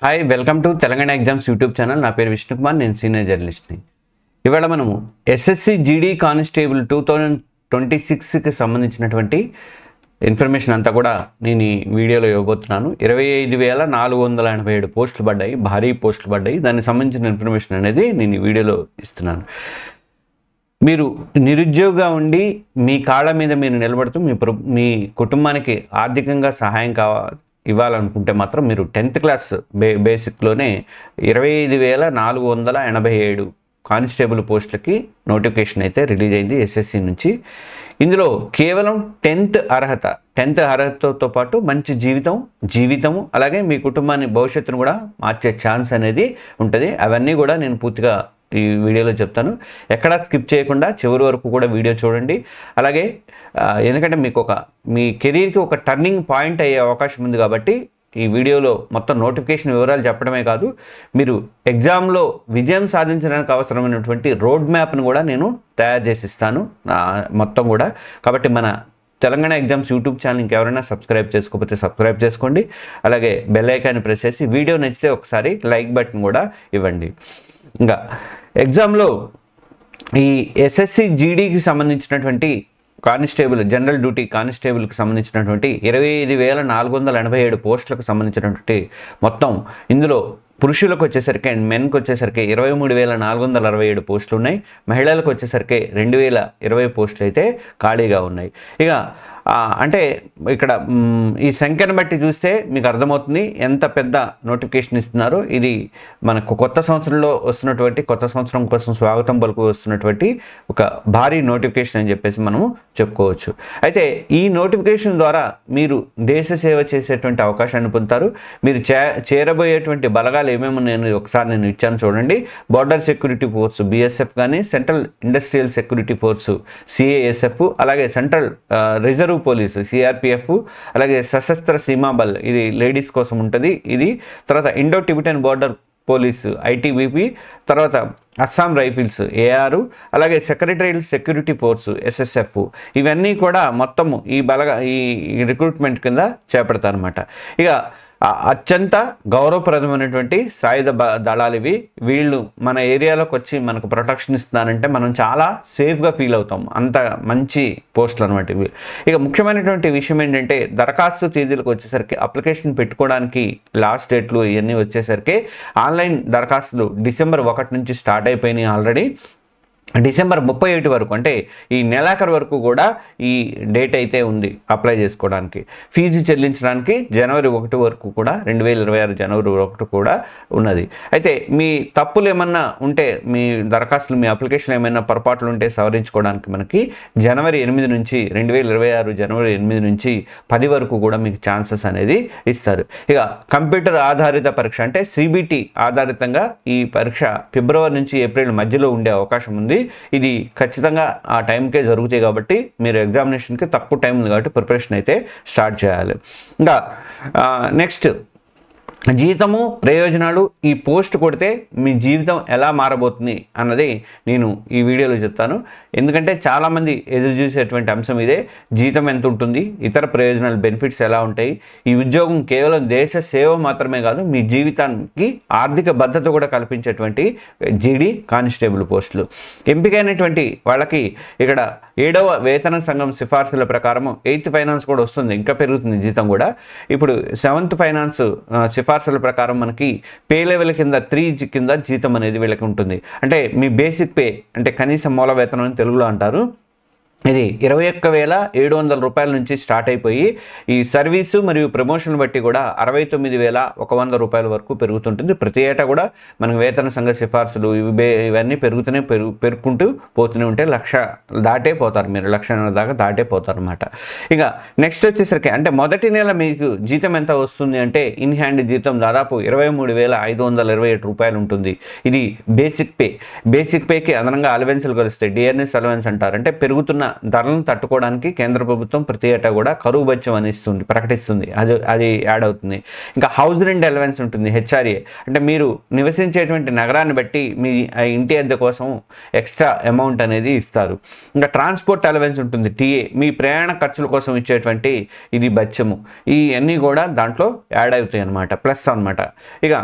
Hi welcome to Telangana exams YouTube channel. నా పేరు విష్ణుకుమార్, నేను సీనియర్ జర్నలిస్ట్ని. ఇవాళ మనము ఎస్ఎస్సి జీడీ కానిస్టేబుల్ 2026కి సంబంధించినటువంటి ఇన్ఫర్మేషన్ అంతా కూడా నేను ఈ వీడియోలో ఇవ్వబోతున్నాను. 25,487 పోస్టులు పడ్డాయి, భారీ పోస్టులు పడ్డాయి. దానికి సంబంధించిన ఇన్ఫర్మేషన్ అనేది నేను ఈ వీడియోలో ఇస్తున్నాను. మీరు నిరుద్యోగిగా ఉండి మీ కాళ్ళ మీద మీరు నిలబడుతూ మీ కుటుంబానికి ఆర్థికంగా సహాయం ఇవ్వాలనుకుంటే మాత్రం మీరు 10th క్లాస్ బేసిక్లోనే 25,487 కానిస్టేబుల్ పోస్టులకి నోటిఫికేషన్ అయితే రిలీజ్ అయింది ఎస్ఎస్సి నుంచి. ఇందులో కేవలం 10th అర్హతతో పాటు మంచి జీవితము అలాగే మీ కుటుంబాన్ని భవిష్యత్తును కూడా మార్చే ఛాన్స్ అనేది ఉంటుంది. అవన్నీ కూడా నేను పూర్తిగా ఈ వీడియోలో చెప్తాను. ఎక్కడా స్కిప్ చేయకుండా చివరి వరకు కూడా వీడియో చూడండి. అలాగే ఎందుకంటే మీకు మీ కెరీర్కి ఒక టర్నింగ్ పాయింట్ అయ్యే అవకాశం ఉంది కాబట్టి ఈ వీడియోలో మొత్తం నోటిఫికేషన్ వివరాలు చెప్పడమే కాదు, మీరు ఎగ్జామ్లో విజయం సాధించడానికి అవసరమైనటువంటి రోడ్ మ్యాప్ను కూడా నేను తయారు చేసి ఇస్తాను మొత్తం కూడా. కాబట్టి మన తెలంగాణ ఎగ్జామ్స్ యూట్యూబ్ ఛానల్ ఇంకెవరైనా సబ్స్క్రైబ్ చేసుకోకపోతే సబ్స్క్రైబ్ చేసుకోండి. అలాగే బెల్ ఐకాన్ని ప్రెస్ చేసి వీడియో నచ్చితే ఒకసారి లైక్ బటన్ కూడా ఇవ్వండి. ఇంకా ఎగ్జామ్లో ఈ ఎస్ఎస్సి జీడీకి సంబంధించినటువంటి కానిస్టేబుల్ జనరల్ డ్యూటీ కానిస్టేబుల్కి సంబంధించినటువంటి 25,487 పోస్టులకు సంబంధించినటువంటి మొత్తం ఇందులో పురుషులకు వచ్చేసరికి అండ్ మెన్కి వచ్చేసరికి 23,467 పోస్టులు ఉన్నాయి. మహిళలకు వచ్చేసరికి 2,020 పోస్టులు అయితే ఖాళీగా ఉన్నాయి. ఇక అంటే ఇక్కడ ఈ సంఖ్యను బట్టి చూస్తే మీకు అర్థమవుతుంది ఎంత పెద్ద నోటిఫికేషన్ ఇస్తున్నారో. ఇది మనకు కొత్త సంవత్సరంలో వస్తున్నటువంటి కొత్త సంవత్సరం కోసం స్వాగతం పలుకు వస్తున్నటువంటి ఒక భారీ నోటిఫికేషన్ అని చెప్పేసి మనము చెప్పుకోవచ్చు. అయితే ఈ నోటిఫికేషన్ ద్వారా మీరు దేశ సేవ చేసేటువంటి అవకాశాన్ని పొందుతారు. మీరు చేరబోయేటువంటి బలగాలు ఏమేమి నేను ఇచ్చాను చూడండి. బార్డర్ సెక్యూరిటీ ఫోర్స్ BSF కానీ, central industrial security force CASF, అలాగే సెంట్రల్ రిజర్వ్ పోలీసు CRPF, అలాగే సశస్త్ర సీమా బల్ ఇది లేడీస్ కోసం ఉంటుంది ఇది. తర్వాత Indo Tibetan border police ITBP, తర్వాత అస్సాం రైఫిల్స్ AR, అలాగే సెక్రటరియల్ సెక్యూరిటీ ఫోర్సు SSF. ఇవన్నీ కూడా మొత్తము ఈ రిక్రూట్మెంట్ కింద చేపడతారు అన్నమాట. ఇక అత్యంత గౌరవప్రదమైనటువంటి సాయుధ దళాలు ఇవి. వీళ్ళు మన ఏరియాలోకి వచ్చి మనకు ప్రొటెక్షన్ ఇస్తున్నారంటే మనం చాలా సేఫ్గా ఫీల్ అవుతాం. అంత మంచి పోస్టులు అనమాట ఇవి. ఇక ముఖ్యమైనటువంటి విషయం ఏంటంటే దరఖాస్తు తేదీలకు వచ్చేసరికి అప్లికేషన్ పెట్టుకోవడానికి లాస్ట్ డేట్లు ఇవన్నీ వచ్చేసరికి ఆన్లైన్ దరఖాస్తులు December 1 నుంచి స్టార్ట్ అయిపోయినాయి. ఆల్రెడీ December 31 వరకు అంటే ఈ నెలాఖరు వరకు కూడా ఈ డేట్ అయితే ఉంది అప్లై చేసుకోవడానికి. ఫీజు చెల్లించడానికి January 1 వరకు కూడా 2026 January 1 కూడా ఉన్నది. అయితే మీ తప్పులు ఏమన్నా ఉంటే మీ దరఖాస్తులు మీ అప్లికేషన్ ఏమైనా పొరపాట్లు ఉంటే సవరించుకోవడానికి మనకి January 8 నుంచి 2026 January 8 నుంచి 10 వరకు కూడా మీకు ఛాన్సెస్ అనేది ఇస్తారు. ఇక కంప్యూటర్ ఆధారిత పరీక్ష అంటే CBT ఆధారితంగా ఈ పరీక్ష February నుంచి April మధ్యలో ఉండే అవకాశం ఉంది. ఇది ఖచ్చితంగా ఆ టైంకే జరుగుతాయి కాబట్టి మీరు ఎగ్జామినేషన్కి తక్కువ టైం ఉంది కాబట్టి ప్రిపరేషన్ అయితే స్టార్ట్ చేయాలి. ఇంకా నెక్స్ట్ జీతము ప్రయోజనాలు. ఈ పోస్ట్ కొడితే మీ జీవితం ఎలా మారబోతుంది అన్నది నేను ఈ వీడియోలో చెప్తాను. ఎందుకంటే చాలామంది ఎదురు చూసేటువంటి అంశం ఇదే. జీతం ఎంత ఉంటుంది, ఇతర ప్రయోజనాలు బెనిఫిట్స్ ఎలా ఉంటాయి, ఈ ఉద్యోగం కేవలం దేశ సేవ మాత్రమే కాదు మీ జీవితానికి ఆర్థిక భద్రత కూడా కల్పించేటువంటి జీడీ కానిస్టేబుల్ పోస్టులు. ఎంపికైనటువంటి వాళ్ళకి ఇక్కడ 7వ వేతన సంఘం సిఫార్సుల ప్రకారం 8th ఫైనాన్స్ కూడా వస్తుంది, ఇంకా పెరుగుతుంది జీతం కూడా. ఇప్పుడు 7th ఫైనాన్స్ సిఫార్సుల ప్రకారం మనకి పే లెవెల్ కింద 3 కింద జీతం అనేది వీళ్ళకి ఉంటుంది. అంటే మీ బేసిక్ పే అంటే కనీస మూల వేతనం అని తెలుగులో అంటారు. ఇది 21,700 రూపాయల నుంచి స్టార్ట్ అయిపోయి ఈ సర్వీసు మరియు ప్రమోషన్ బట్టి కూడా 69,100 రూపాయల వరకు పెరుగుతుంటుంది. ప్రతి ఏటా కూడా మనకు వేతన సంఘ సిఫార్సులు ఇవన్నీ పెరుగుకుంటూ పోతూనే ఉంటే 1,00,000 దాటే పోతారు, మీరు 1,00,000 దాకా దాటే పోతారు అన్నమాట. ఇక నెక్స్ట్ వచ్చేసరికి అంటే మొదటి నెల మీకు జీతం ఎంత వస్తుంది అంటే ఇన్ హ్యాండ్ జీతం దాదాపు 23,527 రూపాయలు ఉంటుంది. ఇది బేసిక్ పే. బేసిక్ పేకి అదనంగా అలవెన్స్లు కలుస్తాయి, డిఆర్ఎస్ అలవెన్స్ అంటారు. అంటే పెరుగుతున్న ధరలను తట్టుకోవడానికి కేంద్ర ప్రభుత్వం ప్రతి ఏటా కూడా కరువు భత్యం అని ప్రకటిస్తుంది. అది యాడ్ అవుతుంది. ఇంకా హౌస్ రెంట్ అలవెన్స్ ఉంటుంది, హెచ్ఆర్ఏ. అంటే మీరు నివసించేటువంటి నగరాన్ని బట్టి మీ ఇంటి అద్దె కోసం ఎక్స్ట్రా అమౌంట్ అనేది ఇస్తారు. ఇంకా ట్రాన్స్పోర్ట్ అలవెన్స్ ఉంటుంది, టీఏ. మీ ప్రయాణ ఖర్చుల కోసం ఇచ్చేటువంటి ఇది భత్యము. ఇవన్నీ కూడా దాంట్లో యాడ్ అవుతాయి అన్నమాట, ప్లస్ అన్నమాట. ఇక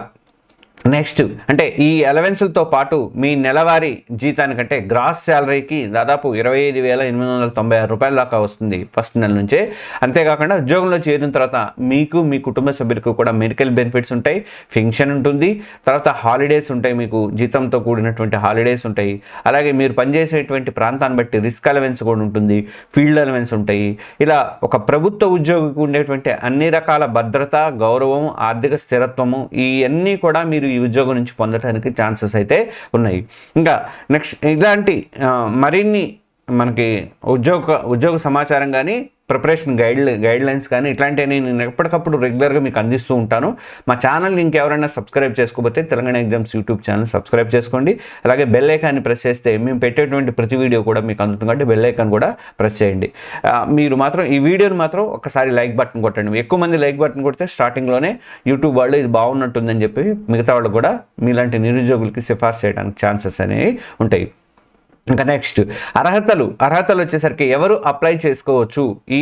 నెక్స్ట్ అంటే ఈ అలవెన్స్లతో పాటు మీ నెలవారీ జీతానికంటే గ్రాస్ శాలరీకి దాదాపు 25,896 రూపాయల దాకా వస్తుంది ఫస్ట్ నెల నుంచే. అంతేకాకుండా ఉద్యోగంలో చేరిన తర్వాత మీకు మీ కుటుంబ సభ్యులకు కూడా మెడికల్ బెనిఫిట్స్ ఉంటాయి, పెన్షన్ ఉంటుంది, తర్వాత హాలిడేస్ ఉంటాయి, మీకు జీతంతో కూడినటువంటి హాలిడేస్ ఉంటాయి. అలాగే మీరు పనిచేసేటువంటి ప్రాంతాన్ని బట్టి రిస్క్ అలవెన్స్ కూడా ఉంటుంది, ఫీల్డ్ అలవెన్స్ ఉంటాయి. ఇలా ఒక ప్రభుత్వ ఉద్యోగికి ఉండేటువంటి అన్ని రకాల భద్రత, గౌరవం, ఆర్థిక స్థిరత్వము ఇవన్నీ కూడా మీరు ఈ ఉద్యోగం నుంచి పొందడానికి ఛాన్సెస్ అయితే ఉన్నాయి. ఇంకా నెక్స్ట్ ఇలాంటి మరిన్ని మనకి ఉద్యోగ సమాచారం కానీ ప్రిపరేషన్ గైడ్ లైన్స్ కానీ ఇట్లాంటివి నేను ఎప్పటికప్పుడు రెగ్యులర్గా మీకు అందిస్తూ ఉంటాను. మా ఛానల్ని ఇంకెవరైనా సబ్స్క్రైబ్ చేసుకోకపోతే Telangana exams YouTube channel subscribe చేసుకోండి. అలాగే బెల్ ఐకాన్ని ప్రెస్ చేస్తే మేము పెట్టేటువంటి ప్రతి వీడియో కూడా మీకు అందుతుంది కాబట్టి బెల్ ఐకాన్ కూడా ప్రెస్ చేయండి. మీరు మాత్రం ఈ వీడియోని మాత్రం ఒకసారి లైక్ బటన్ కొట్టండి. ఎక్కువ మంది లైక్ బటన్ కొడితే స్టార్టింగ్లోనే యూట్యూబ్ వాళ్ళు ఇది బాగున్నట్టుందని చెప్పి మిగతా వాళ్ళు కూడా మీలాంటి నిరుద్యోగులకి సిఫార్సు చేయడానికి ఛాన్సెస్ అనేవి ఉంటాయి. ఇంకా నెక్స్ట్ అర్హతలు వచ్చేసరికి ఎవరు అప్లై చేసుకోవచ్చు? ఈ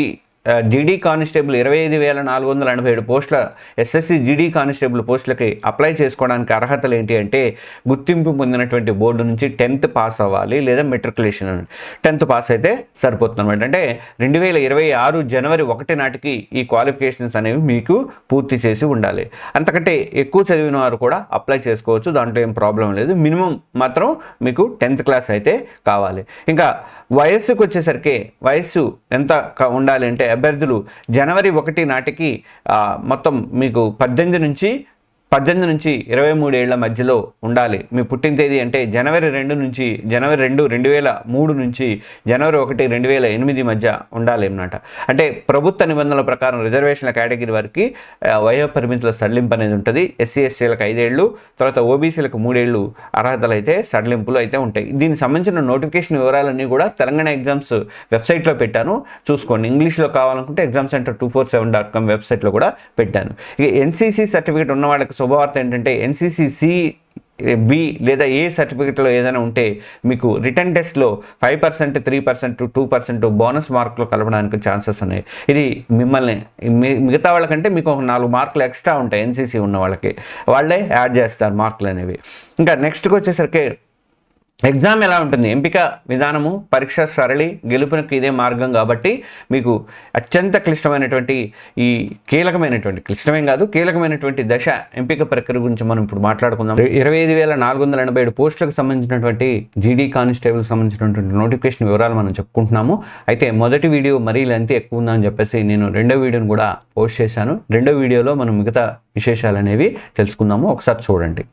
జీడీ కానిస్టేబుల్ 25,487 పోస్టుల ఎస్ఎస్సి జీడీ కానిస్టేబుల్ పోస్టులకి అప్లై చేసుకోవడానికి అర్హతలు ఏంటి అంటే గుర్తింపు పొందినటువంటి బోర్డు నుంచి 10th పాస్ అవ్వాలి లేదా మెట్రికులేషన్ 10th పాస్ అయితే సరిపోతుంది అనమాట. అంటే 2026 జనవరి 1 నాటికి ఈ క్వాలిఫికేషన్స్ అనేవి మీకు పూర్తి చేసి ఉండాలి. అంతకంటే ఎక్కువ చదివిన వారు కూడా అప్లై చేసుకోవచ్చు, దాంట్లో ఏం ప్రాబ్లం లేదు. మినిమం మాత్రం మీకు 10th క్లాస్ అయితే కావాలి. ఇంకా వయస్సుకు వచ్చేసరికి వయస్సు ఎంత ఉండాలి అంటే అభ్యర్థులు జనవరి 1 నాటికి మొత్తం మీకు 18 నుంచి 23 ఏళ్ల మధ్యలో ఉండాలి. మీ పుట్టిన తేదీ అంటే జనవరి 2 నుంచి జనవరి 2, 2003 నుంచి జనవరి 1, 2008 మధ్య ఉండాలి అన్నమాట. అంటే ప్రభుత్వ నిబంధనల ప్రకారం రిజర్వేషన్ల కేటగిరీ వారికి వయో పరిమితుల సడలింపు అనేది ఉంటుంది. ఎస్సీ ఎస్టీలకు 5 ఏళ్ళు, తర్వాత ఓబీసీలకు 3 ఏళ్ళు అర్హతలు అయితే సడలింపులు అయితే ఉంటాయి. దీనికి సంబంధించిన నోటిఫికేషన్ వివరాలన్నీ కూడా తెలంగాణ ఎగ్జామ్స్ వెబ్సైట్లో పెట్టాను, చూసుకోండి. ఇంగ్లీష్లో కావాలనుకుంటే examcenter247.com వెబ్సైట్లో కూడా పెట్టాను. ఇక ఎన్సీసీ సర్టిఫికేట్ ఉన్న వాళ్ళకి శుభవార్త ఏంటంటే ఎన్సీసీ బి లేదా ఏ సర్టిఫికేట్లో ఏదైనా ఉంటే మీకు రిటర్న్ టెస్ట్లో 5%, 3%, 2% బోనస్ మార్కులు కలపడానికి ఛాన్సెస్ ఉన్నాయి. ఇది మిమ్మల్ని మిగతా వాళ్ళకంటే మీకు ఒక 4 మార్కులు ఎక్స్ట్రా ఉంటాయి. ఎన్సీసీ ఉన్న వాళ్ళకి వాళ్ళే యాడ్ చేస్తారు మార్కులు అనేవి. ఇంకా నెక్స్ట్కి వచ్చేసరికి ఎగ్జామ్ ఎలా ఉంటుంది? ఎంపిక విధానము, పరీక్ష సరళి, గెలుపునకు ఇదే మార్గం కాబట్టి మీకు అత్యంత క్లిష్టమైనటువంటి ఈ కీలకమైనటువంటి దశ ఎంపిక ప్రక్రియ గురించి మనం ఇప్పుడు మాట్లాడుకుందాం. 25,487 పోస్టులకు సంబంధించినటువంటి జీడీ కానిస్టేబుల్కి సంబంధించినటువంటి నోటిఫికేషన్ వివరాలు మనం చెప్పుకుంటున్నాము. అయితే మొదటి వీడియో మరీ లెంత్ ఎక్కువ ఉందని చెప్పేసి నేను రెండో వీడియోని కూడా పోస్ట్ చేశాను. రెండో వీడియోలో మనం మిగతా విశేషాలు అనేవి తెలుసుకుందాము, ఒకసారి చూడండి.